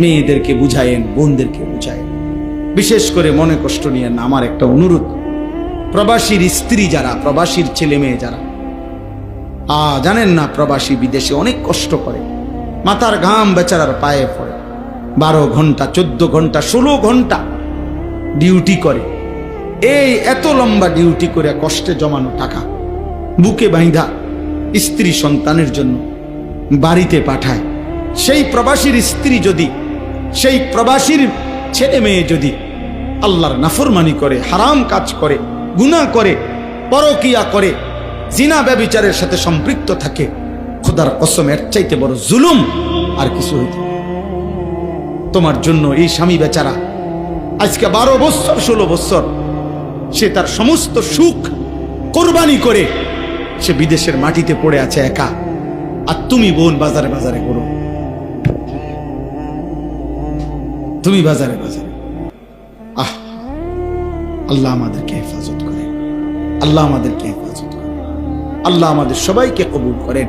মেয়েদেরকে বুঝায়েন, বোনদেরকে বুঝায়েন, বিশেষ করে মনে কষ্ট নিয়েন না। আমার একটা অনুরোধ, প্রবাসীর স্ত্রী যারা, প্রবাসীর ছেলে মেয়ে যারা, জানেন না প্রবাসী বিদেশে অনেক কষ্ট করে, মাথার ঘাম বেচারার পায়ে পড়ে, 12 ঘন্টা 14 ঘন্টা 16 ঘন্টা ডিউটি করে। এই এত লম্বা ডিউটি করে কষ্টে জমানো টাকা বুকে বাঁধা স্ত্রী সন্তানের জন্য বাড়িতে পাঠায়। সেই প্রবাসীর স্ত্রী যদি, সেই প্রবাসীর ছেলে মেয়ে যদি আল্লাহর নাফরমানি করে, হারাম কাজ করে, গুনাহ করে, পরকিয়া করে, জিনা ব্যভিচারের সাথে সম্পৃক্ত থাকে, খোদার কসম এর চাইতে বড় জুলুম আর কিছু হইতে পারে। তোমার জন্য এই স্বামী বেচারা আজকে 12 বছর 16 বছর সে তার সমস্ত সুখ কোরবানি করে সে বিদেশের মাটিতে পড়ে আছে একা, আর তুমি বোন বাজারে বাজারে করো, তুমি বাজারে বাজারে। আল্লাহ আমাদেরকে হেফাজত করে, আল্লাহ আমাদেরকে হেফাজত করে, আল্লাহ আমাদের সবাইকে কবুল করেন।